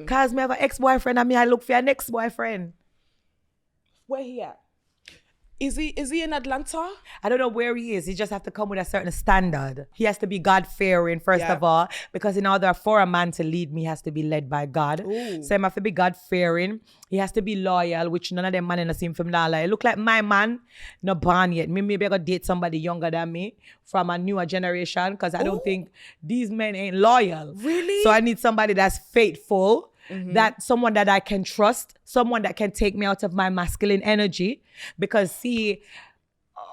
Cause me have an ex-boyfriend and me I look for an ex-boyfriend. Where he at? Is he in Atlanta? I don't know where he is. He just have to come with a certain standard. He has to be God-fearing, first of all, because in order for a man to lead me, he has to be led by God. Ooh. So he have to be God-fearing. He has to be loyal, which none of them men in the same film now. Like, look like my man, not born yet. Maybe I gotta date somebody younger than me from a newer generation, because I don't think these men ain't loyal. Really? So I need somebody that's faithful. That someone that I can trust, someone that can take me out of my masculine energy. Because see,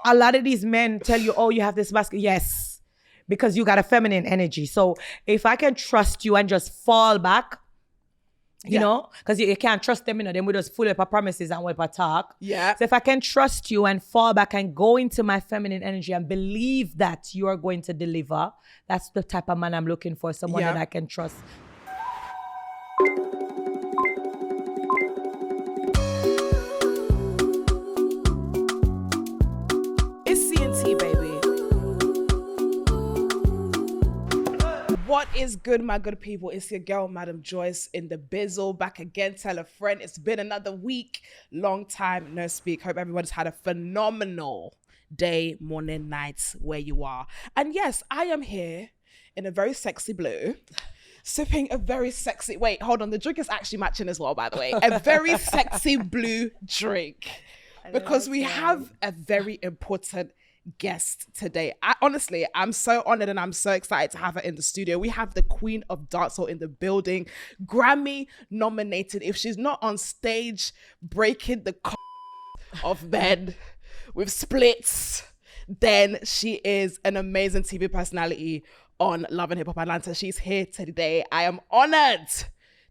a lot of these men tell you, oh, you have this masculine. Yes, because you got a feminine energy. So if I can trust you and just fall back, you know, because you can't trust them, then we just full up our promises and we talk. Yeah. So if I can trust you and fall back and go into my feminine energy and believe that you are going to deliver, that's the type of man I'm looking for, someone that I can trust. What is good, my good people? It's your girl, Madam Joyce, in the bizzle, back again. Tell a friend. It's been another week. Long time no speak. Hope everybody's had a phenomenal day, morning, nights, where you are. And yes, I am here in a very sexy blue, sipping a very sexy... Wait, hold on. The drink is actually matching as well, by the way. A very sexy blue drink. Because we have a very important guest today. I'm so honored and I'm so excited to have her in the studio. We have the queen of dancehall in the building, Grammy nominated. If she's not on stage breaking the of men with splits, then she is an amazing TV personality on Love and Hip Hop Atlanta. She's here today. I am honored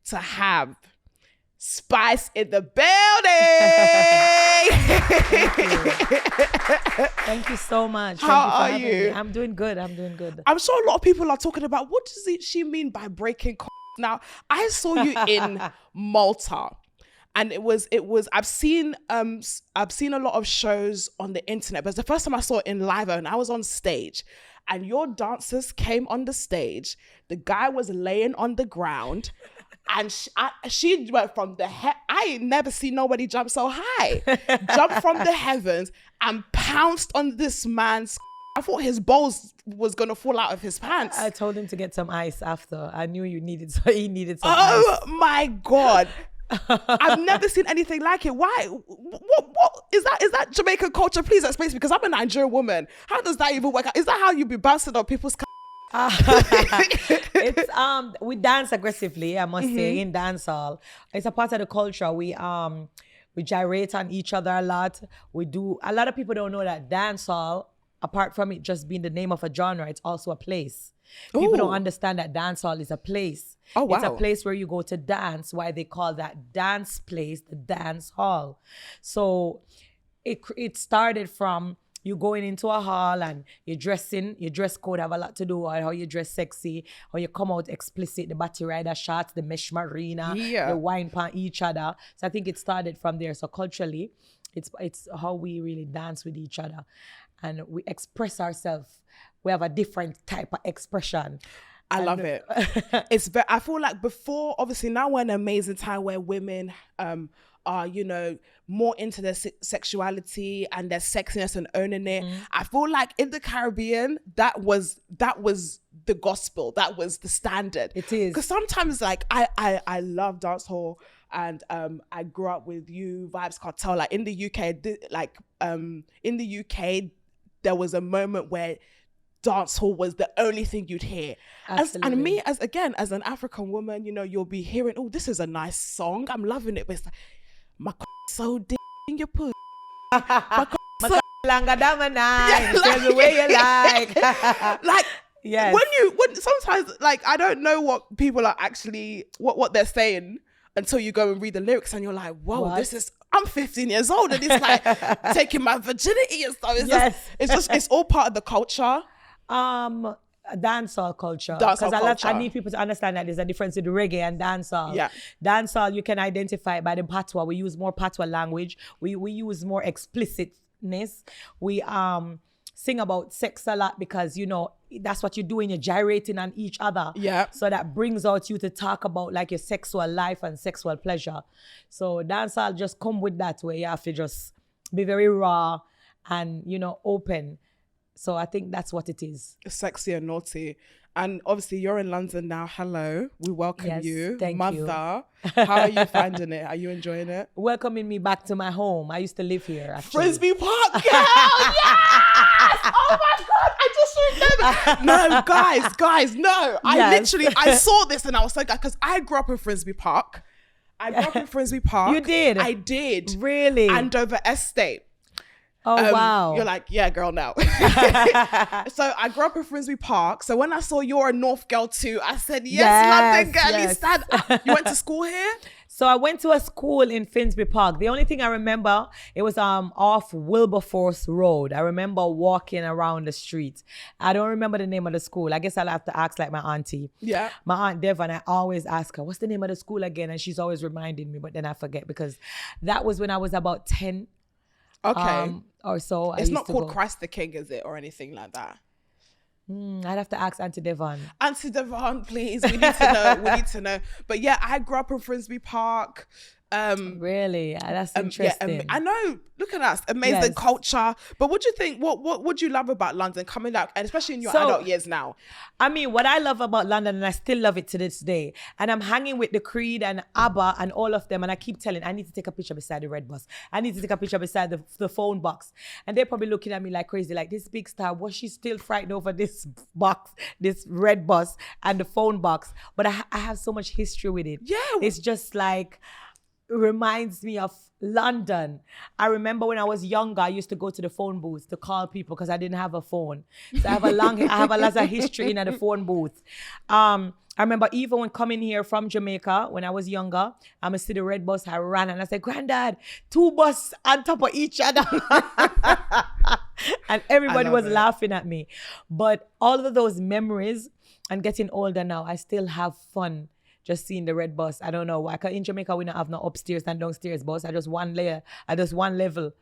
to have Spice in the building. Thank you so much. How are you? I'm doing good. I'm sure a lot of people are talking about what does she mean by breaking. Now, I saw you in Malta, and it was. I've seen a lot of shows on the internet, but it's the first time I saw it in live, and I was on stage, and your dancers came on the stage. The guy was laying on the ground. And she went from the I ain't never seen nobody jump so high. Jumped from the heavens and pounced on this man's. I thought his balls was gonna fall out of his pants. I told him to get some ice after. I knew he needed some ice. Oh my God. I've never seen anything like it. Why? What is that? Is that Jamaican culture? Please explain to me, because I'm a Nigerian woman. How does that even work out? Is that how you be bouncing on people's it's we dance aggressively, I must say, in dancehall. It's a part of the culture. We gyrate on each other a lot. A lot of people don't know that dancehall, apart from it just being the name of a genre, it's also a place. People don't understand that dancehall is a place. Oh, wow. It's a place where you go to dance, why they call that dance place the dance hall. So it started from you going into a hall and your dress code have a lot to do with how you dress sexy, how you come out explicit, the body rider shots, the mesh marina, the wine pan each other. So I think it started from there. So culturally, it's how we really dance with each other and we express ourselves. We have a different type of expression. I love it. I feel like before, obviously now we're in an amazing time where women are, more into their sexuality and their sexiness and owning it. I feel like in the Caribbean, that was the gospel. That was the standard. It is. Because sometimes like I love dancehall and I grew up with Vybz Kartel. Like in the UK, there was a moment where dancehall was the only thing you'd hear. And me as an African woman, you'll be hearing, oh, this is a nice song. I'm loving it. But it's like, my so deep in your pussy. My so longer than my night. Tell the way you like. Like, yes. When sometimes, like, I don't know what people are actually, what they're saying until you go and read the lyrics and you're like, whoa, I'm 15 years old and it's like taking my virginity and stuff. It's all part of the culture. Dancehall culture. Because I need people to understand that there's a difference in reggae and dancehall. Yeah. Dancehall, you can identify it by the patois. We use more patois language. We use more explicitness. We sing about sex a lot because, that's what you're doing. You're gyrating on each other. Yeah. So that brings out you to talk about like your sexual life and sexual pleasure. So dancehall just come with that, where you have to just be very raw and, you know, open. So I think that's what it is. Sexy and naughty. And obviously you're in London now. Hello. We welcome you. Thank Mother. you. How are you finding it? Are you enjoying it? Welcoming me back to my home. I used to live here, actually. Frisbee Park, girl! Yes! Oh my God, I just remembered. No, guys, no. I saw this and I was so glad because I grew up in Frisbee Park. You did? I did. Really? Andover Estate. Oh, wow. You're like, yeah, girl, now. So I grew up in Frisbee Park. So when I saw you're a North girl too, I said, yes, London girlie, stand up. You went to school here? So I went to a school in Finsbury Park. The only thing I remember, it was off Wilberforce Road. I remember walking around the street. I don't remember the name of the school. I guess I'll have to ask like my auntie. Yeah. My aunt Devon, I always ask her, what's the name of the school again? And she's always reminding me, but then I forget because that was when I was about 10. Okay. Or so. It's not called Christ the King, is it? Or anything like that? I'd have to ask Auntie Devon. Auntie Devon, please. We need to know. But yeah, I grew up in Frisbee Park. Really? That's interesting. Yeah, I know. Look at us. Amazing culture. But what do you think? What would you love about London coming out, and especially in your adult years now? I mean, what I love about London, and I still love it to this day, and I'm hanging with the Creed and ABBA and all of them, and I keep telling, I need to take a picture beside the red bus. I need to take a picture beside the phone box. And they're probably looking at me like crazy, like, this big star, was she still frightened over this box, this red bus and the phone box? But I have so much history with it. Yeah. It's just like, reminds me of London. I remember when I was younger, I used to go to the phone booth to call people because I didn't have a phone. So I have a lot of history in the phone booth. I remember even when coming here from Jamaica, when I was younger, I'm gonna see the red bus, I ran and I said, Granddad, 2 buses on top of each other. And everybody was laughing at me. But all of those memories, and getting older now, I still have fun just seeing the red bus. I don't know why. In Jamaica, we don't have no upstairs and downstairs bus. I just one level.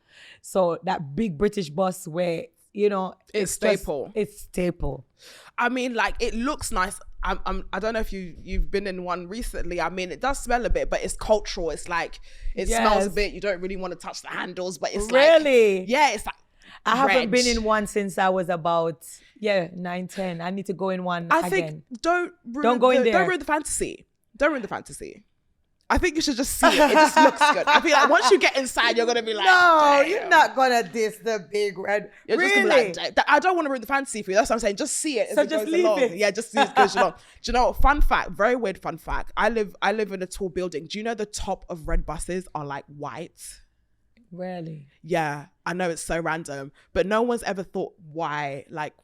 So that big British bus where, you know, it's staple. It's staple. I mean, like, it looks nice. I don't know if you've been in one recently. I mean, it does smell a bit, but it's cultural. It's like, it smells a bit. You don't really want to touch the handles, but it's really? Yeah, it's like, I haven't been in one since I was about 9, 10. I need to go in one again. I think don't go in there. Don't ruin the fantasy. Don't ruin the fantasy. I think you should just see it. It just looks good. I feel like once you get inside, you're gonna be like, no, damn. You're not gonna diss the big red. You're really? Just gonna be like, I don't want to ruin the fantasy for you. That's what I'm saying. Just see it as so it just goes leave along. it. Yeah, just see it goes along. Do you know what? Fun fact, very weird fun fact. I live in a tall building. Do you know the top of red buses are like white? Really? Yeah, I know it's so random, but no one's ever thought why, like,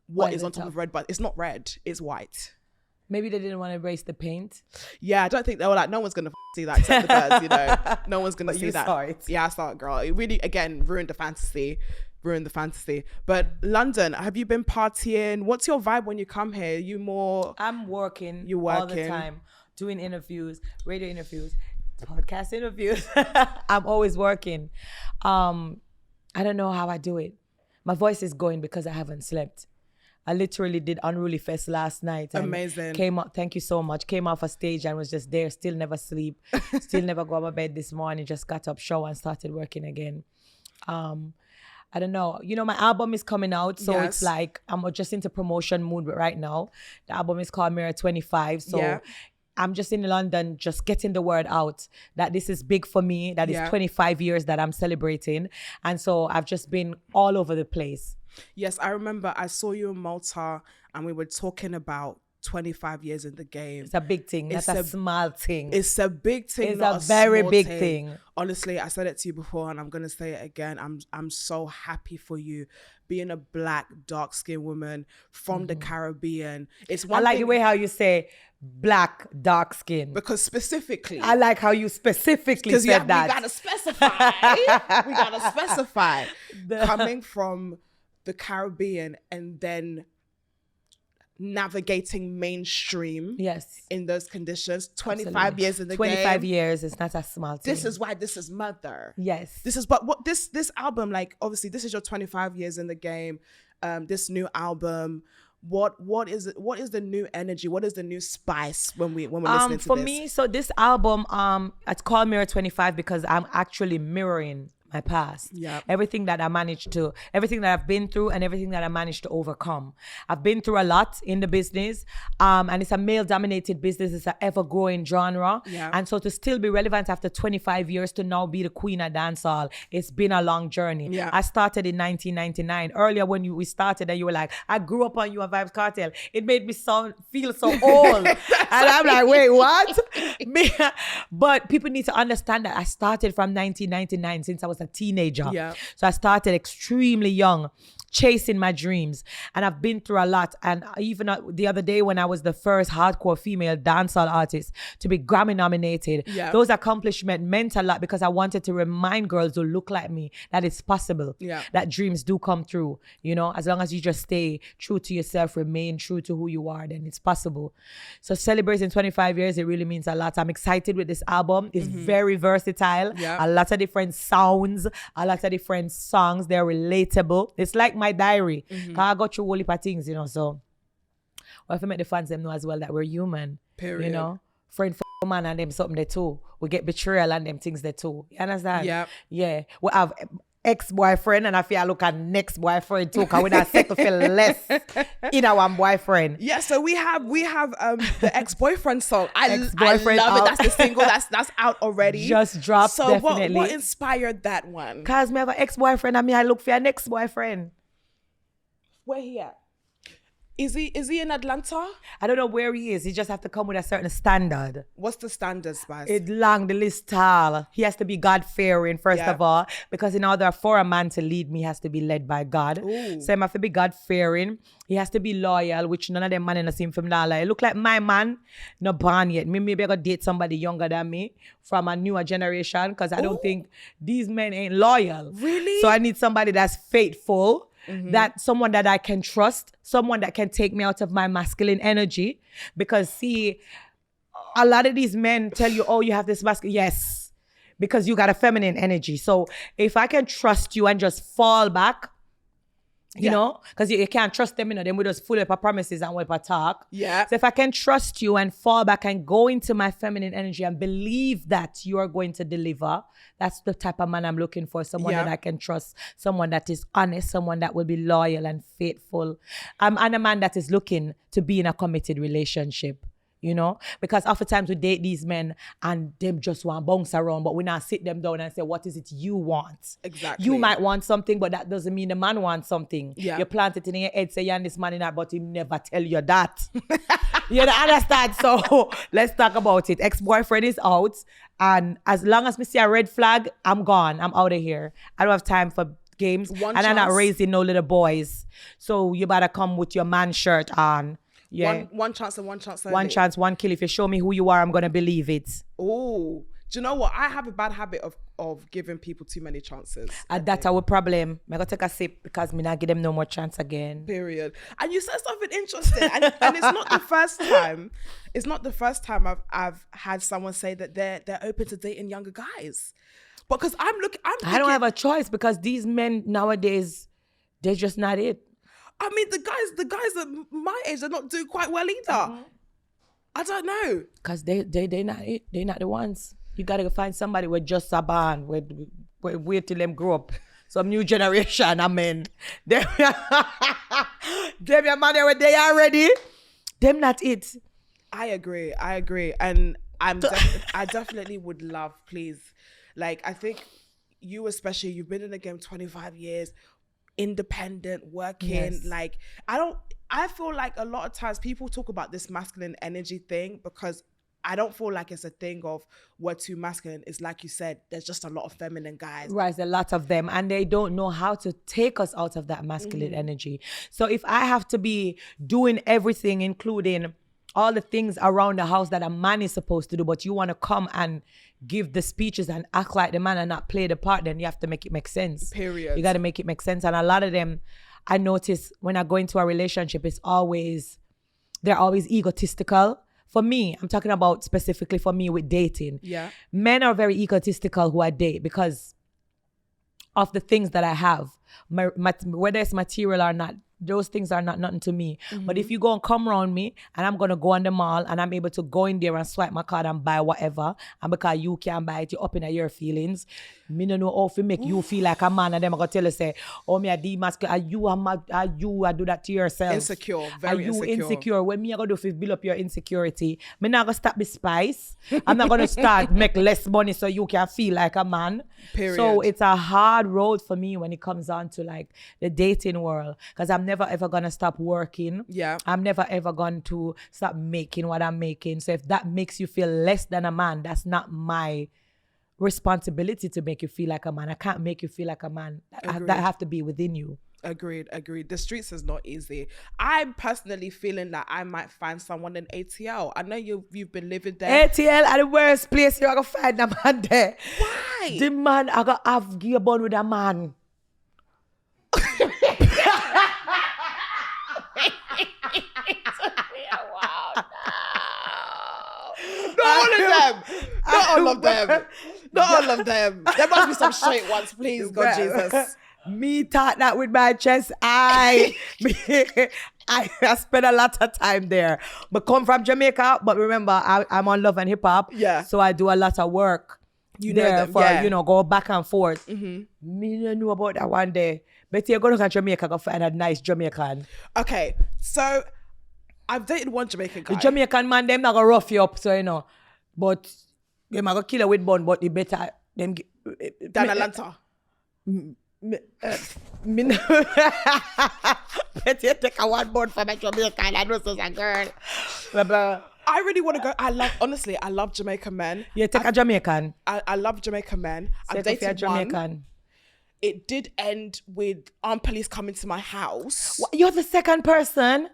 what is on top of red bus? It's not red, it's white. Maybe they didn't want to erase the paint. Yeah, I don't think they were like, no one's gonna see that except the birds, you know. No one's gonna see that. Saw it. Yeah, I saw it, girl. It really, again, ruined the fantasy. But London, have you been partying? What's your vibe when you come here? I'm working. You're working all the time, doing interviews, radio interviews, podcast interviews. I'm always working. I don't know how I do it. My voice is going because I haven't slept. I literally did Unruly Fest last night. And amazing. Came out, thank you so much. Came off a stage and was just there, still never sleep, still never go to my bed this morning, just got up, shower and started working again. I don't know. You know, my album is coming out, so it's like I'm just into promotion mood right now. The album is called Mirror 25, so I'm just in London, just getting the word out that this is big for me, that it's 25 years that I'm celebrating. And so I've just been all over the place. Yes, I remember I saw you in Malta and we were talking about 25 years in the game. It's a big thing. That's a small thing. It's a big thing. It's a very big thing. Honestly, I said it to you before and I'm going to say it again. I'm so happy for you being a black, dark-skinned woman from the Caribbean. It's one I like thing, the way how you say black, dark skin. because specifically. I like how you specifically said that. We got to specify. Coming from the Caribbean and then navigating mainstream in those conditions. 25 Absolutely. years in the 25 game. years is not a small thing. This is why this is mother. Yes. But what this album, like, obviously this is your 25 years in the game. This new album, what is it? What is the new energy? What is the new spice when we're listening to for this? me, so this album, it's called Mirror 25 because I'm actually mirroring my past. Yeah. Everything that I've been through and everything that I managed to overcome. I've been through a lot in the business. And it's a male dominated business. It's an ever growing genre. Yeah. And so to still be relevant after 25 years to now be the queen of dancehall, it's been a long journey. Yeah. I started in 1999. Earlier when we started and you were like, I grew up on you and Vybz Kartel. It made me feel so old. And I'm like, wait, what? But people need to understand that I started from 1999 since I was a teenager. Yeah. So I started extremely young, chasing my dreams. And I've been through a lot. And even the other day when I was the first hardcore female dancehall artist to be Grammy nominated, Yeah. those accomplishments meant a lot because I wanted to remind girls who look like me that it's possible. Yeah. That dreams do come true. You know, as long as you just stay true to yourself, remain true to who you are, then it's possible. So celebrating 25 years, it really means a lot. I'm excited with this album. It's very versatile. Yeah. A lot of different sounds, a lot of different songs. They're relatable. It's like my diary. Cause I got through a whole heap of things, you know. So well, if I make the fans them know as well that we're human. Period. You know, friend man and them something there too. We get betrayal and them things there too. You understand? Yeah. Yeah. We have ex-boyfriend and I feel I look at next boyfriend too, cause we not settle for less in our one boyfriend. Yeah, so we have the ex-boyfriend song. I love Ex-Boyfriend out. it. That's the single that's out already. Just dropped. So definitely. what inspired that one? Cause me have an ex-boyfriend and me I look for an ex-boyfriend. Where he at? Is he in Atlanta? I don't know where he is. He just have to come with a certain standard. What's the standard, Spice? It's long, the list tall. He has to be God-fearing, first Yeah. of all, because in order for a man to lead me, he has to be led by God. Ooh. So he have to be God-fearing. He has to be loyal, which none of them man in the same film now. Like, look like my man, not born yet. Maybe I gotta date somebody younger than me from a newer generation, because I don't think these men ain't loyal. Really? So I need somebody that's faithful. That someone that I can trust, someone that can take me out of my masculine energy. Because see, a lot of these men tell you, oh, you have this masculine. Yes, because you got a feminine energy. So if I can trust you and just fall back, you know, because you can't trust them, you know, then we just full up our promises and we talk. Yeah. So if I can trust you and fall back and go into my feminine energy and believe that you are going to deliver, that's the type of man I'm looking for. Someone Yeah. that I can trust, someone that is honest, someone that will be loyal and faithful. And a man that is looking to be in a committed relationship. You know, because oftentimes we date these men and them just want to bounce around, but we now sit them down and say, what is it you want? Exactly. You might want something, but that doesn't mean the man wants something. Yeah. You plant it in your head, say, you're this man in that, but he never tell you that. You don't understand? So let's talk about it. Ex-boyfriend is out. And as long as me see a red flag, I'm gone. I'm out of here. I don't have time for games. One and I'm not chance. raising no little boys. So you better come with your man shirt on. Yeah. One chance and one chance only. One chance, one kill. If you show me who you are, I'm gonna believe it. Oh, do you know what? I have a bad habit of giving people too many chances. That's our problem. I'm gonna take a sip because me not give them no more chance again. Period. And you said something interesting, and it's not the first time. It's not the first time I've had someone say that they're open to dating younger guys. Because I'm thinking, I don't have a choice because these men nowadays, they're just not it. I mean, the guys at my age are not doing quite well either. I don't know. Cause they not it. They not the ones. You gotta find somebody with just a band. Wait till them grow up. Some new generation. I mean, them your money where they are ready. Them not it. I agree, and I definitely would love, please. Like, I think you especially, you've been in the game 25 years. Independent, working. Yes. Like, I feel like a lot of times people talk about this masculine energy thing because I don't feel like it's a thing of we're too masculine. It's like you said, there's just a lot of feminine guys. Right, there's a lot of them, and they don't know how to take us out of that masculine energy. So if I have to be doing everything, including all the things around the house that a man is supposed to do, but you want to come and give the speeches and act like the man and not play the part, then you have to make it make sense. Period. You got to make it make sense. And a lot of them, I notice when I go into a relationship, they're always egotistical. For me, I'm talking about specifically for me with dating. Yeah. Men are very egotistical who I date because of the things that I have, whether it's material or not. those things are not nothing to me. But if you go and come around me and I'm going to go on the mall and I'm able to go in there and swipe my card and buy whatever, and because you can buy it, you up in your feelings, me no know how to make you feel like a man, and then I'm going to tell you, say, oh, me a demasculate, are you do that to yourself? Insecure, very insecure. Are you insecure? When me I going to do build up your insecurity, me not going to stop the spice. I'm not going to start make less money so you can feel like a man. Period. So it's a hard road for me when it comes on to like the dating world, because I'm never ever gonna stop working. Yeah. I'm never ever going to stop making what I'm making. So if that makes you feel less than a man, that's not my responsibility to make you feel like a man. I can't make you feel like a man. That have to be within you. Agreed. The streets is not easy. I'm personally feeling that I might find someone in ATL. I know you've been living there. ATL are the worst place you're gonna find a man there. Why? The man I gotta have gear bond with a man. Not all of them. Not all of them. There must be some straight ones, please, God Jesus. Me thought that with my chest. I spent a lot of time there. But come from Jamaica. But remember, I'm on Love and Hip Hop. Yeah. So I do a lot of work there for, go back and forth. Me don't know about that one day. But you're going to Jamaica, go find a nice Jamaican. Okay, so I've dated one Jamaican guy. The Jamaican man, them not gonna rough you up, so but they might go kill you with bun, but they better them than Atlanta. Better take a one bun for my Jamaican. I know such a girl. I really want to go. I love Jamaican men. Yeah, take a Jamaican. I love Jamaican men. I've dated Jamaican. one. It did end with armed police coming to my house. What? You're the second person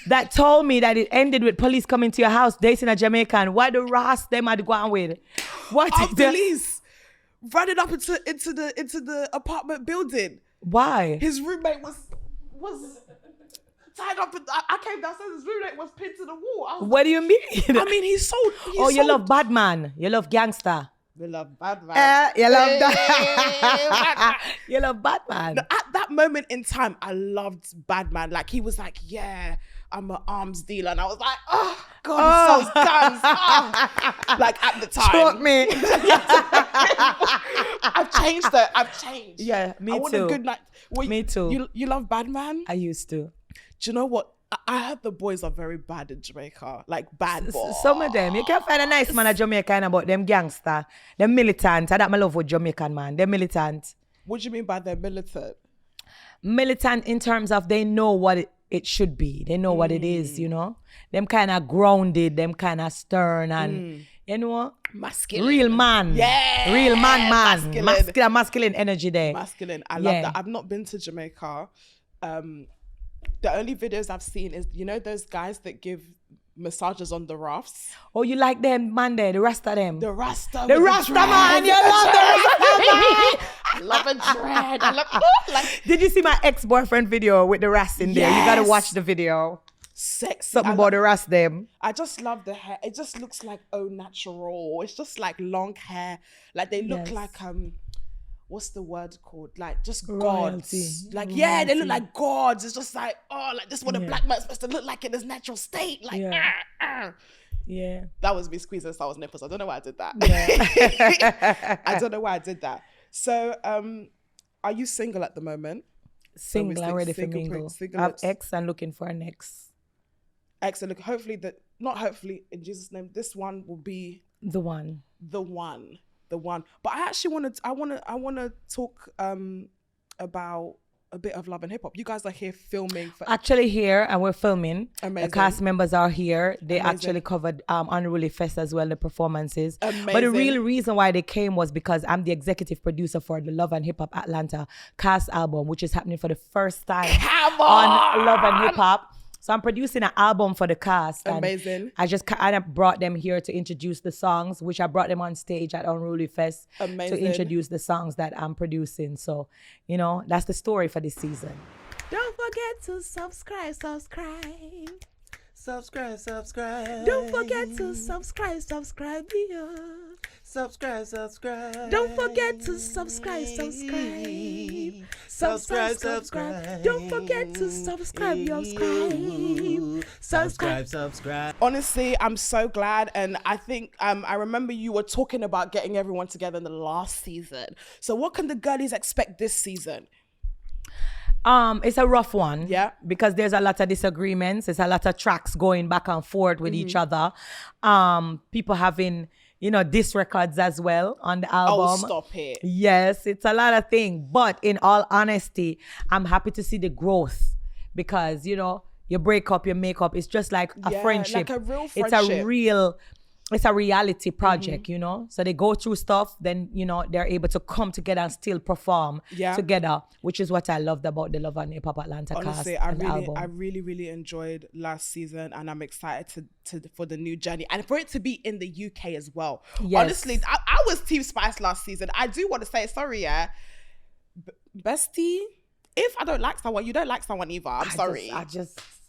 that told me that it ended with police coming to your house dating a Jamaican. Why the Ras them had gone with? What? Armed police running up into the apartment building. Why? His roommate was tied up. I came downstairs. His roommate was pinned to the wall. What do you mean? I mean, he's so. You love bad man. You love gangster. We love Batman. You love that. You love Batman. At that moment in time, I loved Batman. Like, he was like, yeah, I'm an arms dealer. And I was like, oh, God, he sells guns. Oh. Like, at the time. Choke me. I've changed though. I've changed. Yeah, me I too. want a good night. Me too. You love Batman? I used to. Do you know what? I heard the boys are very bad in Jamaica. Like, bad boys. Some of them. You can't find a nice man in Jamaica about them gangster. Them militant. I that my love with Jamaican man. They're militant. What do you mean by they're militant? Militant in terms of they know what it should be. They know what it is, Them kind of grounded. Them kind of stern and, masculine. Real man. Yeah. Real man. Masculine energy there. Masculine. I love that. I've not been to Jamaica. The only videos I've seen is, those guys that give massages on the rafts. Oh, you like them, man there, the Rasta them. The Rasta. The Rasta man, you love the Rasta man. I love a dread. Did you see my ex-boyfriend video with the Rasta in there? Yes. You gotta watch the video. Sexy. Something about the Rasta them. I just love the hair. It just looks like au natural. It's just like long hair. Like they look like what's the word called? Like just royalty. Gods. Like royalty. They look like gods. It's just like, this is what a black man's supposed to look like in his natural state. Like Yeah. That was me squeezing someone's nipples. I don't know why I did that. Yeah. I don't know why I did that. So are you single at the moment? Single, I'm ready for mingle. I have ex and looking for an ex. Ex and look, hopefully in Jesus' name, this one will be the one. But I actually want to talk about a bit of Love and Hip Hop. You guys are here filming. Actually here, and we're filming. Amazing. The cast members are here. They Amazing. Actually covered Unruly Fest as well, the performances. Amazing. But the real reason why they came was because I'm the executive producer for the Love and Hip Hop Atlanta cast album, which is happening for the first time on Love and Hip Hop. So I'm producing an album for the cast. Amazing. I just kind of brought them here to introduce the songs, which I brought them on stage at Unruly Fest. Amazing. To introduce the songs that I'm producing. So, that's the story for this season. Don't forget to subscribe. Don't forget to subscribe, yeah. Subscribe. Don't forget to subscribe. Subscribe. Don't forget to subscribe, Subscribe. Honestly, I'm so glad. And I think I remember you were talking about getting everyone together in the last season. So what can the girlies expect this season? It's a rough one. Yeah. Because there's a lot of disagreements. There's a lot of tracks going back and forth with each other. People having, diss records as well on the album. Oh, stop it. Yes, it's a lot of things. But in all honesty, I'm happy to see the growth because, you break up, you make up. It's just like a friendship. Like a real friendship. It's a reality project, So they go through stuff, then, they're able to come together and still perform together, which is what I loved about the Love and Hip Hop Atlanta Honestly, cast. I really enjoyed last season, and I'm excited for the new journey and for it to be in the UK as well. Yes. Honestly, I was Team Spice last season. I do want to say, sorry, bestie, if I don't like someone, you don't like someone either. I'm sorry.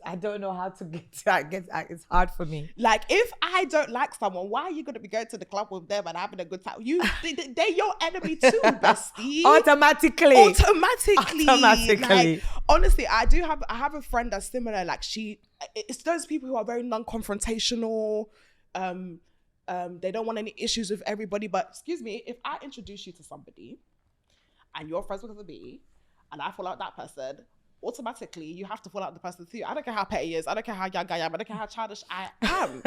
I don't know how to get to that. It's hard for me. Like, if I don't like someone, why are you going to be going to the club with them and having a good time? They're your enemy too, bestie. Automatically. Like, honestly, I have a friend that's similar. Like, it's those people who are very non-confrontational. They don't want any issues with everybody. But excuse me, if I introduce you to somebody and you're friends with me and I fall out with that person, automatically you have to fall out with the person too. I don't care how petty he is. I don't care how young I am. I don't care how childish I am.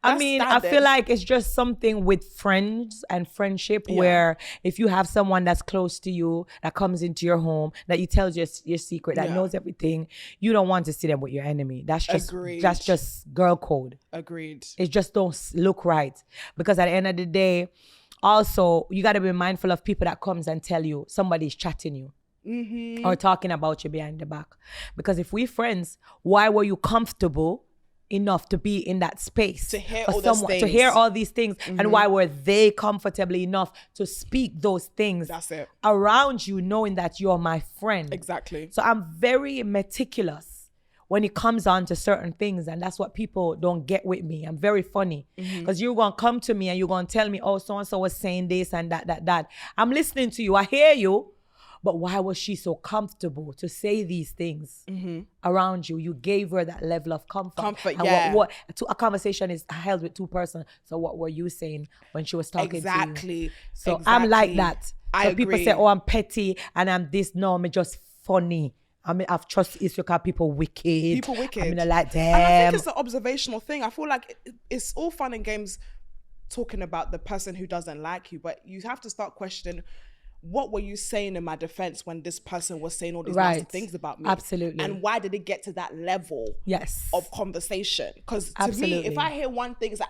I feel like it's just something with friends and friendship where if you have someone that's close to you, that comes into your home, that you tells your secret, that knows everything, you don't want to see them with your enemy. That's just girl code. Agreed. It just don't look right. Because at the end of the day, also, you got to be mindful of people that comes and tell you somebody's chatting you. Or talking about you behind the back. Because if we friends, why were you comfortable enough to be in that space to hear all these things? And why were they comfortable enough to speak those things around you, knowing that you're my friend? Exactly. So I'm very meticulous when it comes on to certain things, and that's what people don't get with me. I'm very funny because you're gonna come to me and you're gonna tell me, oh, so and so was saying this and that. I'm listening to you, I hear you. But why was she so comfortable to say these things around you? You gave her that level of comfort. And what a conversation is held with two persons. So what were you saying when she was talking to you? So I'm like that. So people say, oh, I'm petty and I'm this. No, I'm just funny. I mean, I've trust Israel people wicked. I mean, I like them. And I think it's an observational thing. I feel like it's all fun and games talking about the person who doesn't like you, but you have to start questioning, what were you saying in my defense when this person was saying all these nasty things about me? Absolutely. And why did it get to that level of conversation? Because to me, if I hear one thing, it's like,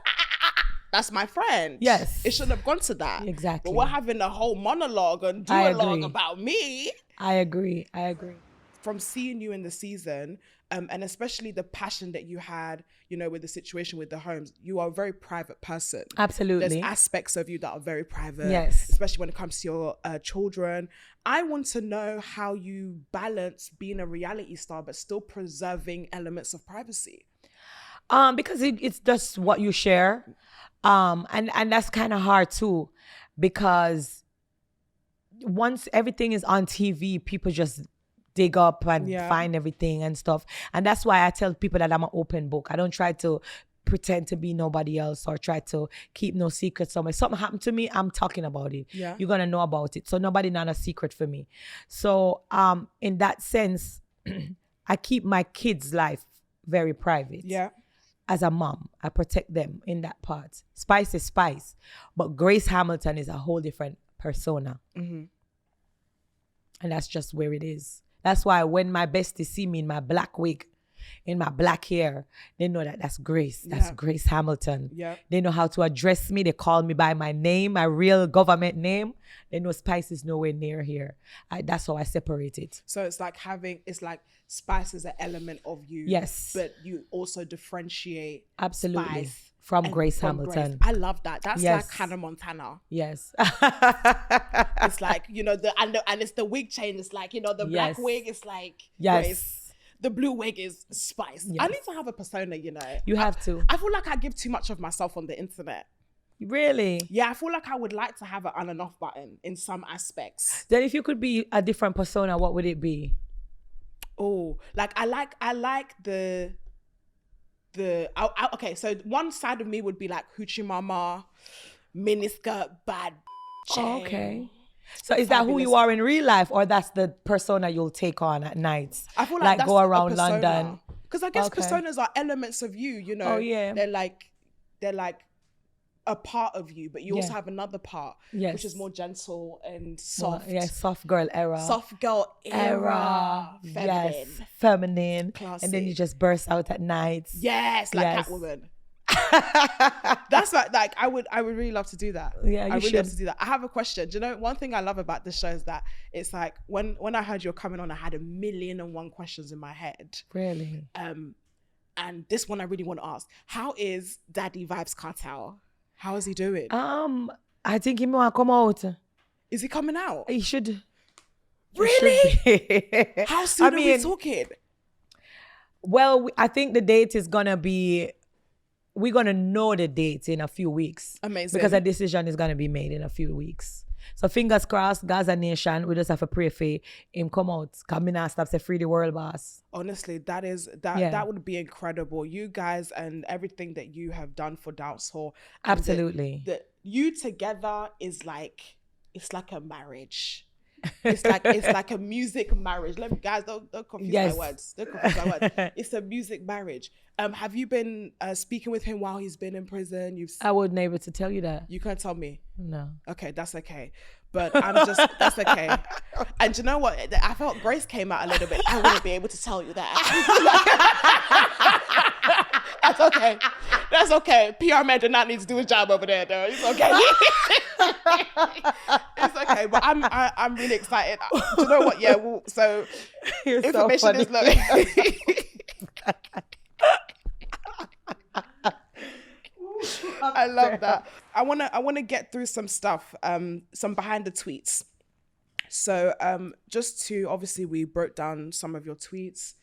that's my friend. Yes. It shouldn't have gone to that. Exactly. But we're having a whole monologue and duologue about me. I agree. From seeing you in the season, and especially the passion that you had, with the situation with the homes, you are a very private person. Absolutely. There's aspects of you that are very private, especially when it comes to your children. I want to know how you balance being a reality star, but still preserving elements of privacy. Because it's just what you share. And that's kind of hard too, because once everything is on TV, people just dig up and find everything and stuff. And that's why I tell people that I'm an open book. I don't try to pretend to be nobody else or try to keep no secrets somewhere. Something happened to me, I'm talking about it. Yeah. You're going to know about it. So nobody not a secret for me. So in that sense, I keep my kids' life very private. Yeah. As a mom, I protect them in that part. Spice is Spice. But Grace Hamilton is a whole different persona. And that's just where it is. That's why when my besties see me in my black wig, in my black hair, they know that that's Grace. That's Grace Hamilton. Yeah. They know how to address me. They call me by my name, my real government name. They know Spice is nowhere near here. That's how I separate it. So it's like Spice is an element of you. Yes. But you also differentiate absolutely Spice from Grace Hamilton. I love that. That's like Hannah Montana. Yes. It's like, and it's the wig chain. It's like, the black wig is like Grace. The blue wig is Spice. Yes. I need to have a persona, You have to. I feel like I give too much of myself on the internet. Really? Yeah, I feel like I would like to have an on and off button in some aspects. Then if you could be a different persona, what would it be? Oh, like I like okay, so one side of me would be like hoochie mama, miniskirt, bad chain. Oh, okay. So is that who you are in real life, or that's the persona you'll take on at nights? I feel like that's go a around persona. London. Because I guess Okay. personas are elements of you, you know. Oh, yeah. They're like a part of you, but you also Yeah. have another part, Yes. which is more gentle and Well, soft. yeah, soft girl era. Soft girl era. Feminine. Yes, feminine. Classy. And then you just burst out at nights. Yes, like Yes. Catwoman. That's like I would really love to do that. Yeah, you I really should. love to do that. I have a question. Do you know one thing I love about this show is that it's like when I heard you were coming on, I had 1,000,001 questions in my head. Really? And this one I really want to ask: how is Daddy Vybz Kartel? How is he doing? I think he might come out. Is he coming out? He should. Really? Be. How soon I are mean, we talking? Well, I think the date is gonna be. We're gonna know the date in a few weeks. Amazing. Because a decision is gonna be made in a few weeks. So fingers crossed, Gaza Nation. We just have to pray for him come out. Come in stop say free the world, boss. Honestly, that would be incredible. You guys and everything that you have done for dancehall. And Absolutely. You together is like, it's like a marriage. It's like a music marriage. Guys, don't confuse Yes. my words. Don't confuse my words. It's a music marriage. Have you been speaking with him while he's been in prison? I wouldn't be able to tell you that. You can't tell me. No. Okay, that's okay. But that's okay. And you know what? I felt Grace came out a little bit. I wouldn't be able to tell you that. That's okay. That's okay. PR man did not need to do his job over there, though. It's okay. It's okay. But I'm really excited. Do you know what? Yeah. So You're information so is funny. I love that. I wanna get through some stuff, some behind the tweets. So just to obviously we broke down some of your tweets.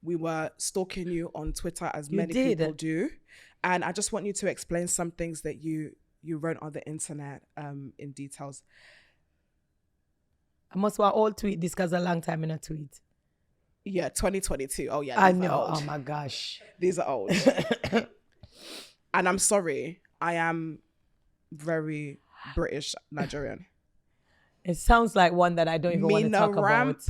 We were stalking you on Twitter as many people do. And I just want you to explain some things that you wrote on the internet in details. I must want old tweet this because a long time in a tweet. Yeah, 2022. Oh yeah, I these are know. old. Oh my gosh. These are old. And I'm sorry, I am very British Nigerian. It sounds like one that I don't even want to talk about.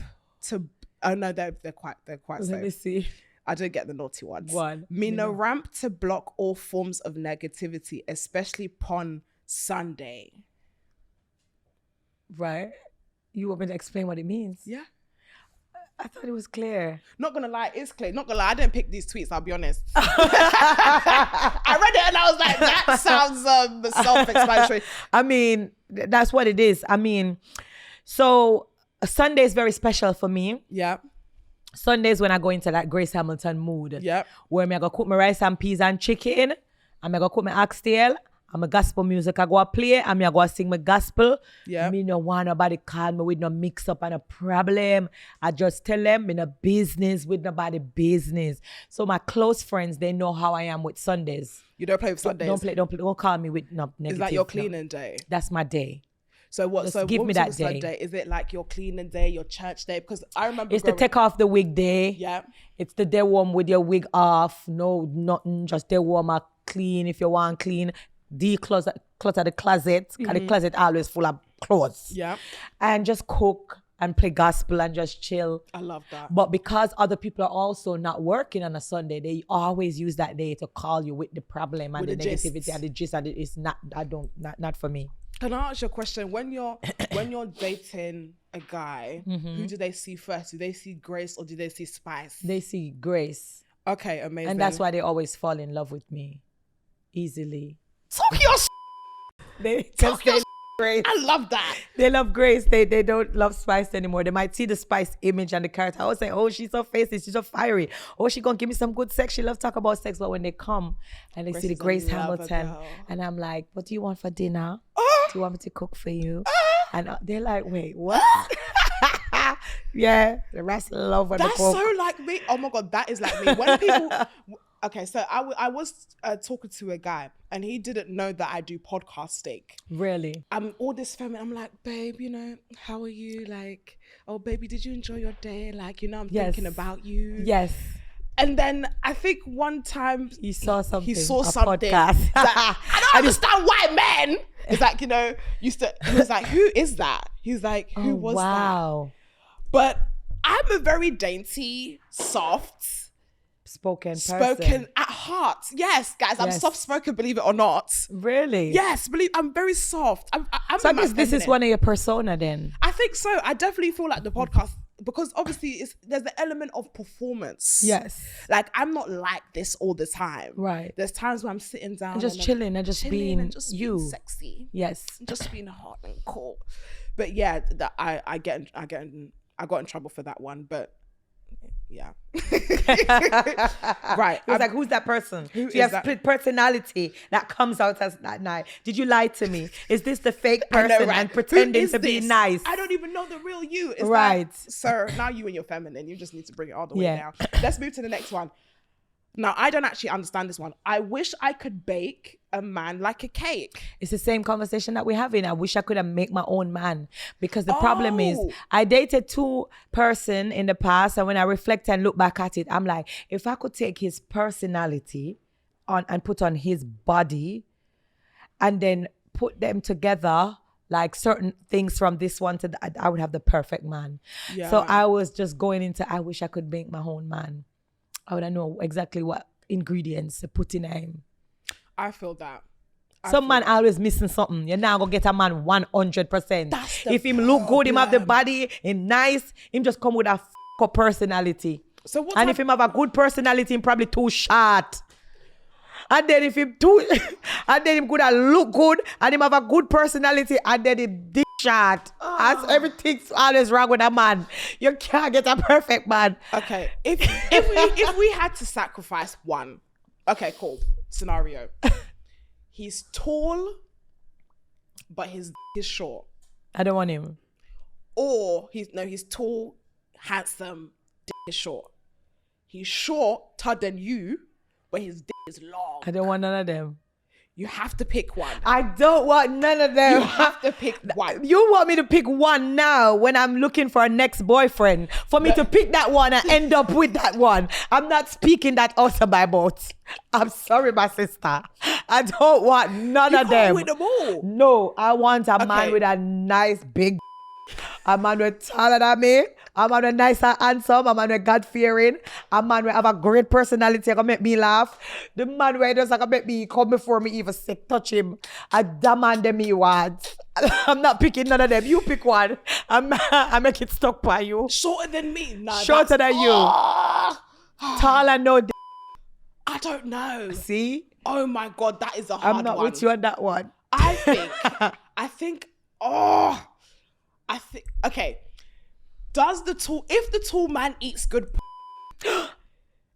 Oh no, they're quite Let me safe. see. I didn't get the naughty ones. One. Mina ramp to block all forms of negativity, especially pon Sunday. Right? You want me to explain what it means? Yeah. I thought it was clear. Not gonna lie, it's clear. Not gonna lie, I didn't pick these tweets, I'll be honest. I read it and I was like, that sounds self-explanatory. I mean, that's what it is. I mean, so Sunday is very special for me. Yeah. Sundays when I go into that Grace Hamilton mood. Yep. Where I'm going to cook my rice and peas and chicken. I'm going to cook my oxtail. I'm a gospel music. I go to play. I'm going to sing my gospel. Yeah. Me no want nobody call me with no mix up and a problem. I just tell them in a business with nobody business. So my close friends, they know how I am with Sundays. You don't play with Sundays? Don't call me with no negative. Is that your cleaning day? That's my day. So what? Just So give what me was that your day. Sunday? Is it like your cleaning day, your church day? Because I remember It's the take off the wig day. Yeah. It's the day warm with your wig off. No, nothing. Just day warm or clean if you want clean. Declutter the closet. Because the closet always full of clothes. Yeah. And just cook and play gospel and just chill. I love that. But because other people are also not working on a Sunday, they always use that day to call you with the problem and With the the negativity gist. and the gist. And it's not for me. Can I ask you a question? When you're dating a guy, who do they see first? Do they see Grace or do they see Spice? They see Grace. Okay, amazing. And that's why they always fall in love with me. Easily. Talk your They Talk your Grace. I love that. They love Grace. They don't love Spice anymore. They might see the Spice image and the character. I would say, oh, she's so feisty, she's so fiery. Oh, she gonna give me some good sex. She loves talk about sex. But when they come and they see the Grace is a lover Hamilton, girl. and I'm like, what do you want for dinner? Do you want me to cook for you? And they're like, wait, what? Yeah, the rest love when That's they cook. so like me. Oh my God, that is like me. When people, Okay, so I was talking to a guy and he didn't know that I do podcast steak. Really? I'm all this feminine. I'm like, babe, how are you? Like, oh, baby, did you enjoy your day? Like, I'm thinking about you. Yes. And then I think one time He saw something. He saw a something. podcast. Like, I don't understand why men. It's like, he was like, who is that? He's like, who was that? Wow. But I'm a very dainty, soft, Spoken person. at heart. Yes, guys, I'm Yes. soft-spoken, believe it or not. Really? Yes, I'm very soft. I'm So I in my guess this is feminine. one of your persona then. I think so. I definitely feel like the podcast, because obviously there's the element of performance. Yes. Like, I'm not like this all the time. Right. There's times where I'm sitting down And just I'm chilling and just being and just you. being sexy. Yes. Just being hot and cool. But yeah, that I got in trouble for that one, but yeah. Right. It was like, who's that person? Who So you is have that? split personality that comes out as that night. Did you lie to me? Is this the fake I person know, right? and pretending Who is to be this? nice? I don't even know the real you. It's Right. like, sir, now you and your feminine, you just need to bring it all the way Yeah. down. Let's move to the next one. Now, I don't actually understand this one. I wish I could bake a man like a cake. It's the same conversation that we're having. I wish I could have make my own man, because the problem is Oh. I dated two person in the past, and when I reflect and look back at it, I'm like, if I could take his personality on and put on his body and then put them together, like certain things from this one to that, I would have the perfect man. Yeah. So I was just going into, I wish I could make my own man. I would know exactly what ingredients to put in him. I feel that. Some man always missing something. You're now gonna get a man 100%. That's the If him look good, him have the problem. body, him nice, him just come with a up personality. So what And type- if him have a good personality, him probably too short. And then if him too, and then him good and look good, and him have a good personality, and then him dick short. As everything's always wrong with a man. You can't get a perfect man. Okay, if we had to sacrifice one, okay, cool. Scenario. He's tall, but his is short. I don't want him. Or he's tall, handsome, is short. He's shorter than you, but his dick is long. I don't want none of them. You have to pick one. I don't want none of them. You have to pick one. You want me to pick one now when I'm looking for a next boyfriend? For me to pick that one and end up with that one? I'm not speaking that out of my mouth. I'm sorry, my sister. I don't want none of them. With them all. No, I want a man Okay. with a nice big. A man with taller than me. A man with nice and handsome. A man with God-fearing. A man with have a great personality. Gonna make me laugh. The man where just gonna make me come before me even sick touch him. I demand them me want. I'm not picking none of them. You pick one. I make it stuck by you. Shorter than me. Nah, Shorter than you. Taller, no. I don't know. See? Oh my God, that is a hard I'm not one. with you on that one. I think, okay. If the tall man eats good,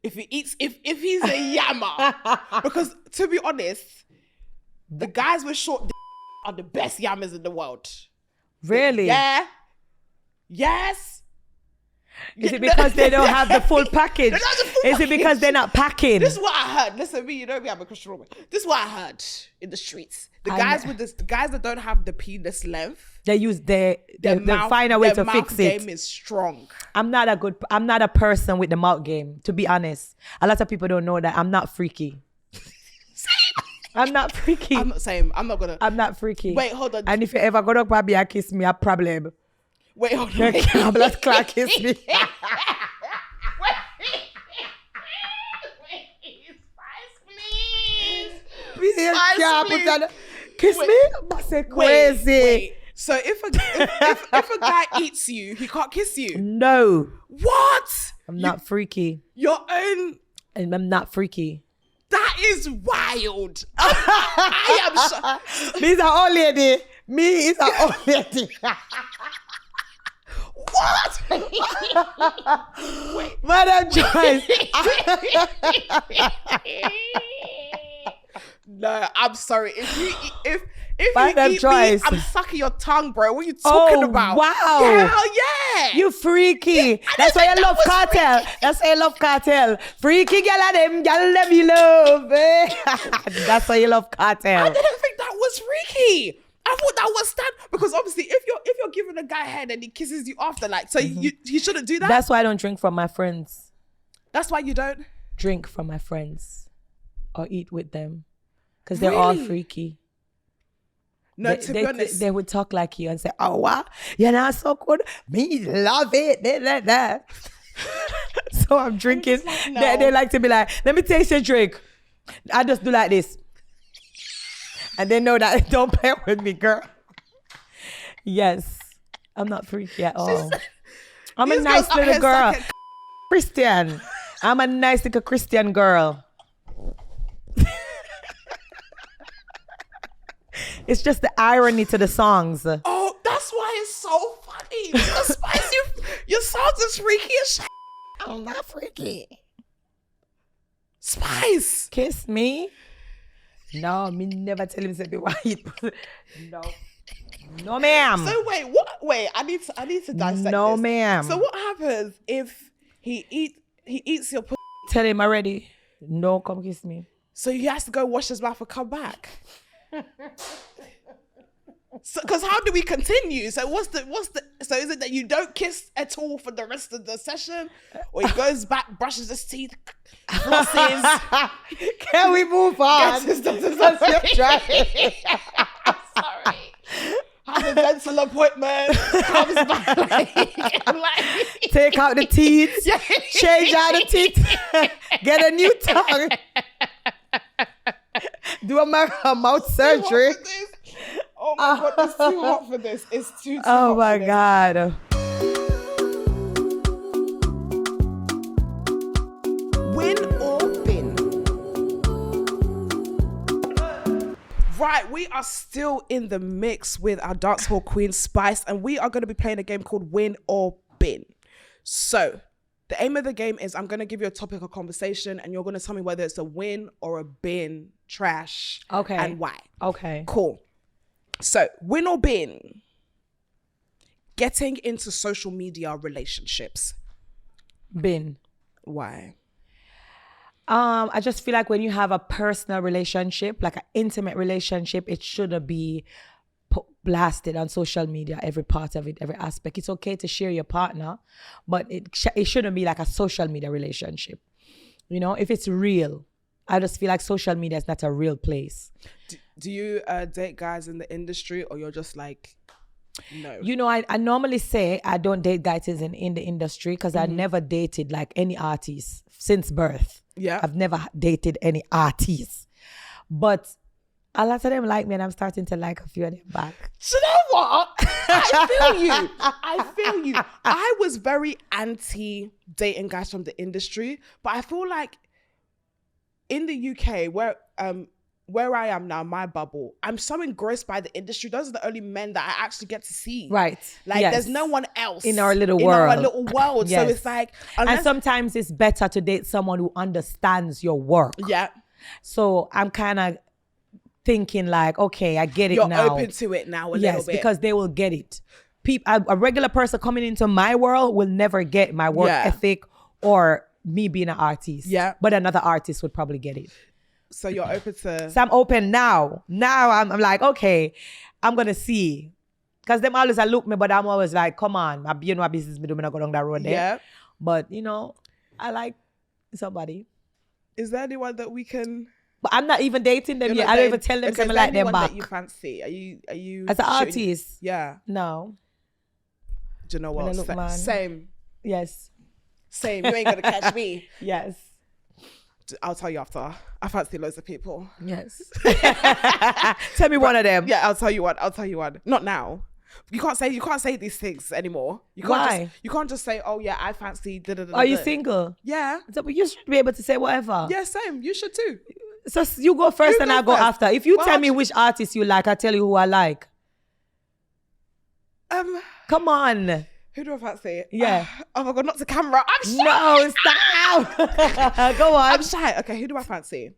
if he's a yammer, because to be honest, the guys with short are the best yammers in the world. Really? Yeah. Yes. Is it because they don't have the full package? They don't have the full Is it because package. they're not packing? This is what I heard. Listen, me, you know me, I'm a Christian woman. This is what I heard in the streets. The guys that don't have the penis length, They use they mouth- find a way their to fix mouth it. game is strong. I'm not a person with the mouth game, to be honest. A lot of people don't know that I'm not freaky. I'm not freaky. I'm not saying, I'm not gonna. I'm not freaky. Wait, hold on. And if you ever go up and be a kiss me, a problem. Wait, hold on. You can't blood clot kiss me. Please, You Spice, can't please. put on kiss Wait. me? That's crazy. Wait. So if a guy eats you, he can't kiss you. No, What? I'm not freaky. Your own. And I'm not freaky. That is wild. I am so. Me is an old lady. Me is an old lady. What? Madam Joyce. No, I'm sorry. If Find them you eat Joyce. me, I'm sucking your tongue, bro. What are you talking about? Wow. Yeah, hell yeah. You freaky. That's why I love Kartel. That's why I love Kartel. Freaky girl of them, girl them you love. That's why you love Kartel. I didn't think that was freaky. I thought that was because obviously if you're giving a guy head and he kisses you after, like, so you shouldn't do that. That's why I don't drink from my friends. That's why you don't Drink from my friends or eat with them because they're all freaky. No, to be honest, they would talk like you and say, "Oh, what? You're not so good. Me love it." That. So I'm drinking. like, no. They like to be like, "Let me taste your drink." I just do like this, and they know that don't play with me, girl. Yes, I'm not freaky at all. I'm a nice little girl, Christian. I'm a nice little Christian girl. It's just the irony to the songs. Oh, that's why it's so funny. The spicy, your songs is freaky as shit. I'm not freaky. Spice. Kiss me? No, me never tell him to why you. No. No, ma'am. So wait, what? Wait, I need to dissect No, this. ma'am. So what happens if he eats your pussy? Tell him already. No, come kiss me. So he has to go wash his mouth and come back. So, because how do we continue? So what's the? So is it that you don't kiss at all for the rest of the session, or he goes back, brushes his teeth, flosses? Can we move on? Sorry. Has a dental appointment, comes back like Take out the teeth, change out the teeth, get a new tongue, do a mouth surgery. Oh my God, it's too hot for this. It's too hot. Oh my God. Win or bin? Right, we are still in the mix with our dancehall queen Spice, and we are going to be playing a game called Win or Bin. So, the aim of the game is I'm going to give you a topic of conversation, and you're going to tell me whether it's a win or a bin, trash, Okay. and why. Okay. Cool. So, win or bin? Getting into social media relationships. Bin. Why? I just feel like when you have a personal relationship, like an intimate relationship, it shouldn't be blasted on social media, every part of it, every aspect. It's okay to share your partner, but it shouldn't be like a social media relationship. You know, if it's real, I just feel like social media is not a real place. Do you date guys in the industry, or you're just like, no? You know, I normally say I don't date guys in the industry because I never dated like any artist since birth. Yeah. I've never dated any artists. But a lot of them like me, and I'm starting to like a few of them back. Do you know what? I feel you. I was very anti dating guys from the industry, but I feel like in the UK, where I am now, my bubble, I'm so engrossed by the industry. Those are the only men that I actually get to see. Right. Like, yes. there's no one else in our little in world. our little world. Yes. So it's like, and sometimes it's better to date someone who understands your work. Yeah. So I'm kind of thinking like, okay, I get it You're now. open to it now a little Yes, bit. because they will get it. A regular person coming into my world will never get my work ethic or me being an artist. Yeah. But another artist would probably get it. So you're open to... So I'm open now. Now I'm like, okay, I'm going to see. Because them always look me, but I'm always like, come on, you know my business, me do me not go down that road there. Yeah. But, you know, I like somebody. Is there anyone that we can... But I'm not even dating them yet. I don't even tell them something like them back. That you fancy? Are you as an artist? Yeah. No. Do you know what? Same. Yes. Same. You ain't gonna catch me. Yes. I'll tell you after. I fancy loads of people. Yes. Tell me one of them. Yeah, I'll tell you one. Not now. You can't say these things anymore. Why? You can't just say, oh yeah, I fancy. Are you single? Yeah. So you should be able to say whatever. Yeah, same. You should too. So you go first and I'll go after. If you tell me which artist you like, I'll tell you who I like. Come on. Who do I fancy? Yeah. Oh my God, not to camera. I'm shy. No, stop. Go on. I'm shy. Okay, who do I fancy?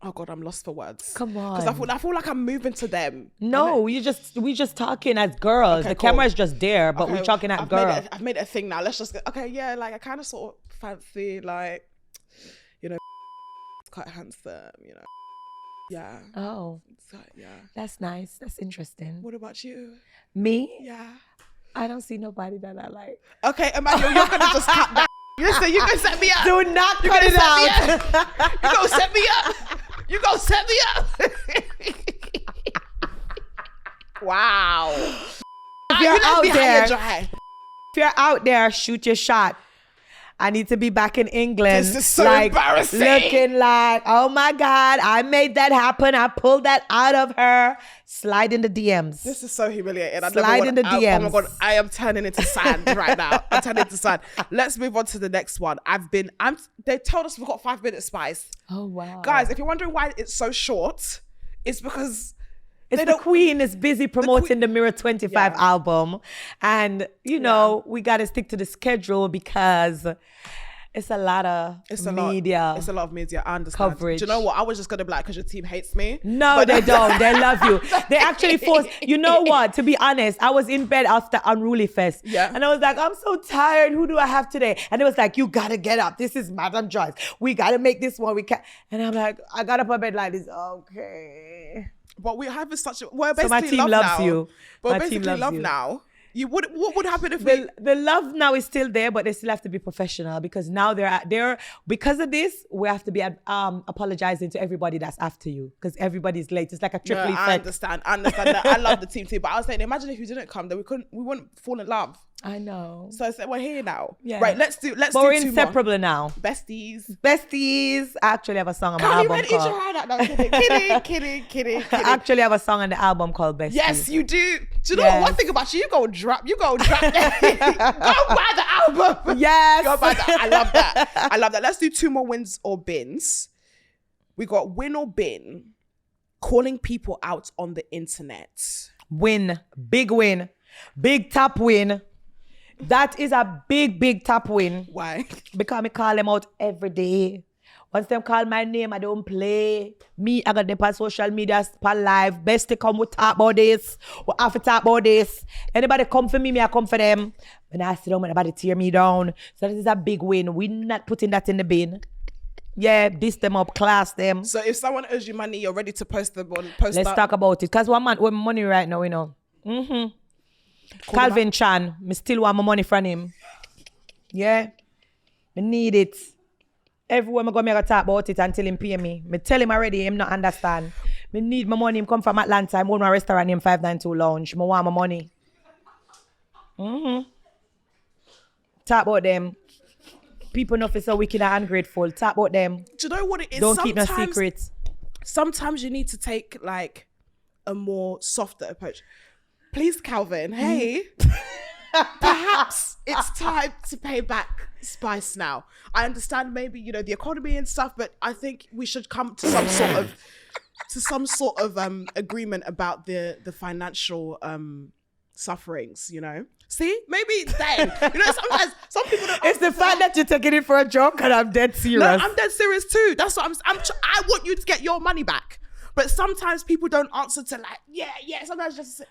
Oh God, I'm lost for words. Come on. Because I feel like I'm moving to them. No, we just talking as girls. Okay, The cool. camera is just there, but we're Okay, talking as girls. I've made it a thing now. Let's just okay, yeah, like I kind of sort of fancy, like, you know, quite handsome, you know. Yeah. Oh, So, yeah. that's nice. That's interesting. What about you? Me? Yeah. I don't see nobody that I like. Okay, Emmanuel, you're gonna just cut that. Listen, you gonna set me up. Do not You cut gonna it set me out. up. You gonna set me up. You gonna set me up. Wow. If you're out there, dry. if you're out there, shoot your shot. I need to be back in England. This is so like, embarrassing. Looking like, oh my God, I made that happen. I pulled that out of her. Slide in the DMs. This is so humiliating. Slide in the DMs. Oh my God, I am turning into sand right now. I'm turning into sand. Let's move on to the next one. They told us we've got 5 minutes, Spice. Oh wow. Guys, if you're wondering why it's so short, it's because the Queen is busy promoting the Mirror 25 album. And, you know, we got to stick to the schedule because it's a lot of media. It's a lot of media. I understand. Coverage. Do you know what? I was just going to be like, because your team hates me. No, they don't. They love you. They actually forced. You know what? To be honest, I was in bed after Unruly Fest. Yeah. And I was like, I'm so tired. Who do I have today? And it was like, you got to get up. This is Madam Joyce. We got to make this one. We can't. And I'm like, I got up on bed like this. Okay. But we're having we're basically So my team love loves now. you. We're My team basically loves love you. now. What would happen if we... The love now is still there, but they still have to be professional because now they're because of this, we have to be apologizing to everybody that's after you because everybody's late. It's like a triple effect. I understand that. I love the team too, but I was saying, imagine if you didn't come, then we wouldn't fall in love. I know. So we're here now. Yeah. Right, let's do But two we're more. inseparable now. Besties. Besties. I actually have a song on my Karli, album man, eat your called. heart out. No, kidding. I actually have a song on the album called Besties. Yes, you do. Do you know Yes. one thing about you? You go drop that. Go buy the album. Yes. Go buy that. I love that. Let's do 2 more wins or bins. We got win or bin, calling people out on the internet. Win. Big win. Big top win. That is a big top win. Why? Because I call them out every day. Once them call my name, I don't play. Me, I got them on social media, on live. Best to come, we talk about this. We have to talk about this. Anybody come for me, I come for them. When I sit down, anybody tear me down. So this is a big win. We're not putting that in the bin. Yeah, diss them up, class them. So if someone owes you money, you're ready to post Let's up. talk about it. Because we're money right now, you know. Calvin Chan, me still want my money from him. Yeah. I need it. Everywhere I go, I talk about it until him pay me. Me tell him already, him not understand. Me need my money. Him come from Atlanta. I own my restaurant named 592 Lounge. I want my money. Talk about them. People know if it's so wicked and ungrateful. Talk about them. Do you know what it is? Don't keep no secrets. Sometimes you need to take like a more softer approach. Please, Calvin, hey, perhaps it's time to pay back Spice now. I understand maybe, you know, the economy and stuff, but I think we should come to some sort of agreement about the financial sufferings, you know. See, maybe it's then. You know, sometimes some people don't. It's the fact that you're taking it for a joke and I'm dead serious. No, I'm dead serious too. That's what I want you to get your money back. But sometimes people don't answer to like, yeah. Sometimes just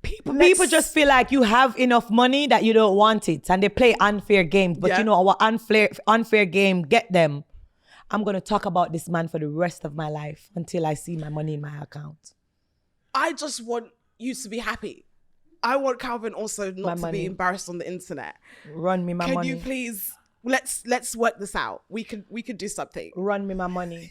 People just feel like you have enough money that you don't want it, and they play unfair games. But you know, our unfair game get them. I'm gonna talk about this man for the rest of my life until I see my money in my account. I just want you to be happy. I want Calvin also not to be embarrassed on the internet. Run me my money. Can you please let's work this out. We can do something. Run me my money.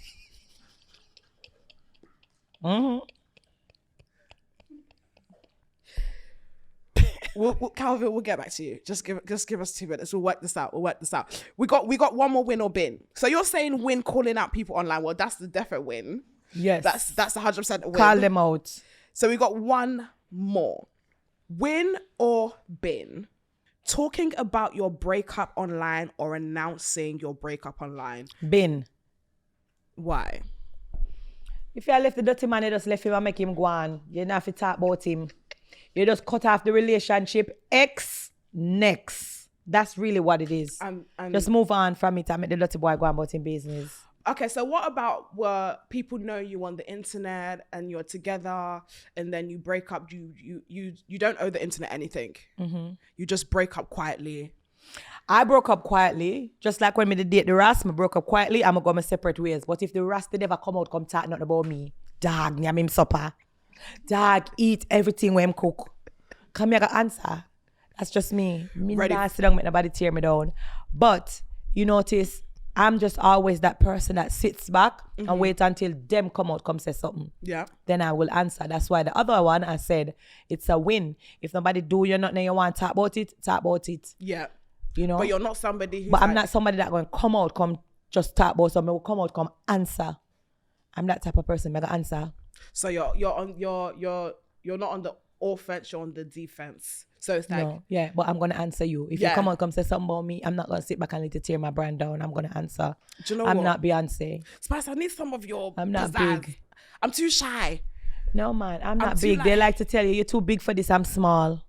Calvin, we'll get back to you. Just give us 2 minutes. We'll work this out. We got one more win or bin. So you're saying win calling out people online. Well, that's the definite win. Yes. That's 100% a win. Call them out. So we got one more. Win or bin. Talking about your breakup online or announcing your breakup online. Bin. Why? If you left the dirty man, you just left him and make him go on. You don't have to talk about him. You just cut off the relationship. Next. That's really what it is. Just move on from it and make the dirty boy go on about his business. Okay, so what about where people know you on the internet and you're together and then you break up? You don't owe the internet anything. You just break up quietly. I broke up quietly, just like when me date the Ras, me broke up quietly, I'm going to go my separate ways. But if the Ras did ever come out, come talk nothing about me, dog, me him supper. Dog, eat everything when him cook. Come here, answer. That's just me. Me not sit down, make nobody tear me down. But, you notice, I'm just always that person that sits back and wait until them come out, come say something. Yeah. Then I will answer. That's why the other one, I said, it's a win. If nobody do you nothing, you want to talk about it. Yeah. You know? But you're not somebody who's But I'm not somebody that going to come out, come just talk about something. Will come out, come answer. I'm that type of person. I'm going to answer. So you're not on the offense, you're on the defense. So it's like... No, yeah, but I'm going to answer you. If you come out, come say something about me, I'm not going to sit back and let you tear my brand down. I'm going to answer. Do you know I'm what? not Beyonce. Spice, I need some of your I'm not pizzazz. big. I'm too shy. No, man, I'm not big. They like to tell you, you're too big for this. I'm small.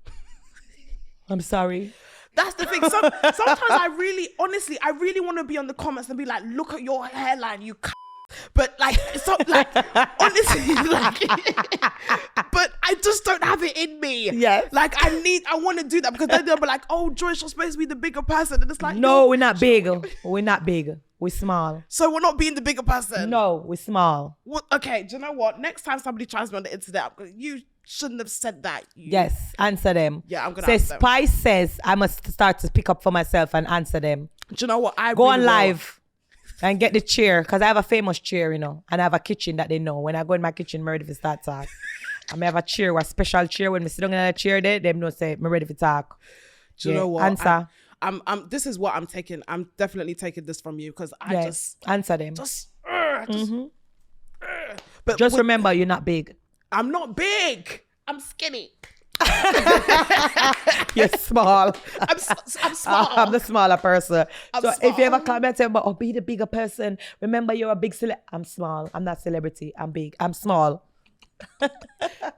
I'm sorry. That's the thing. Sometimes I really want to be on the comments and be like, look at your hairline, you but like, so like, honestly, like, but I just don't have it in me. Yes. Like I want to do that because then they'll be like, oh, Joyce, you're supposed to be the bigger person. And it's like, no, we're not big. We're not big. We're small. So we're not being the bigger person. No, we're small. Well, okay, do you know what? Next time somebody tries me on the internet, you shouldn't have said that. Yes, answer them. Yeah, I'm gonna say answer them. Spice says I must start to pick up for myself and answer them. Do you know what? I go really on will. live and get the chair, because I have a famous chair, you know, and I have a kitchen that they know. When I go in my kitchen, I'm ready to start talk. I may have a chair, a special chair. When I sit down in a chair there, them know say I'm ready to talk. Do you know what? Answer. I'm this is what I'm taking. I'm definitely taking this from you because I just answer them. But just remember, you're not big. I'm not big. I'm skinny. You're small. I'm small. I'm the smaller person. I'm so small. if you ever come and say, "Oh, be the bigger person," remember you're a big I'm small. I'm not celebrity. I'm big. I'm small.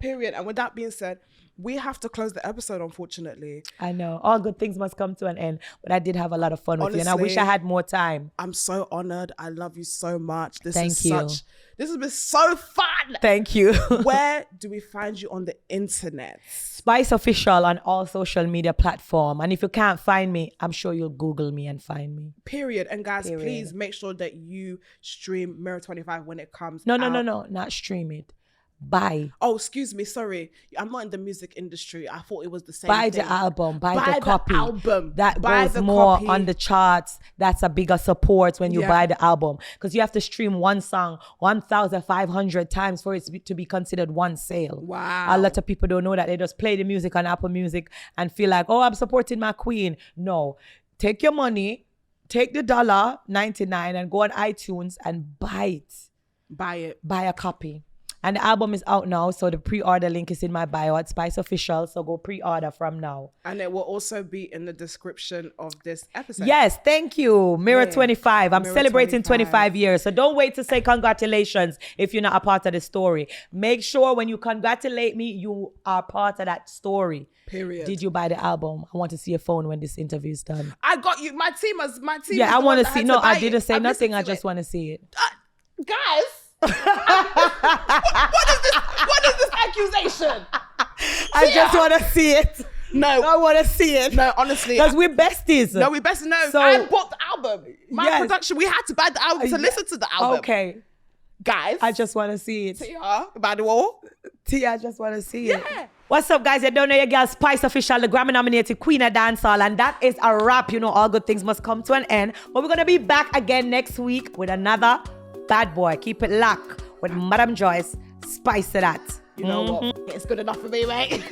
Period. And with that being said, we have to close the episode, unfortunately. I know. All good things must come to an end. But I did have a lot of fun with you. And I wish I had more time. I'm so honored. I love you so much. This Thank you. This has been so fun. Thank you. Where do we find you on the internet? Spice Official on all social media platforms. And if you can't find me, I'm sure you'll Google me and find me. Period. And guys, please make sure that you stream Mirror 25 when it comes No, out. not stream it. Buy. Oh, excuse me. Sorry. I'm not in the music industry. I thought it was the same Buy thing. the album. Buy the copy. Album. That Buy goes the more copy. on the charts. That's a bigger support when you buy the album. Because you have to stream one song 1,500 times for it to be considered one sale. Wow. A lot of people don't know that. They just play the music on Apple Music and feel like, oh, I'm supporting my queen. No. Take your money, take the $1.99 and go on iTunes and buy it. Buy it. Buy a copy. And the album is out now, so the pre-order link is in my bio at Spice Official, so go pre-order from now. And it will also be in the description of this episode. Yes, thank you. Mirror 25. I'm Mirror celebrating 25. 25 years, so don't wait to say congratulations if you're not a part of the story. Make sure when you congratulate me, you are part of that story. Period. Did you buy the album? I want to see your phone when this interview is done. I got you. My team is Yeah, I want to see. No, I didn't say I've nothing. I listened to just want to see it. Guys. what is this accusation? I just want to see it. No. I want to see it. No, honestly. Because we're besties. No, we best know. So, I bought the album. My production, we had to buy the album to listen to the album. Okay. Guys. I just want to see it. Tia, by the wall. Tia, I just want to see it. Yeah. What's up, guys? You don't know your girl Spice Official, the Grammy-nominated Queen of Dancehall, and that is a wrap. You know, all good things must come to an end. But we're going to be back again next week with another bad boy. Keep it locked with Madam Joyce. Spice to that. You know what? It's good enough for me, mate.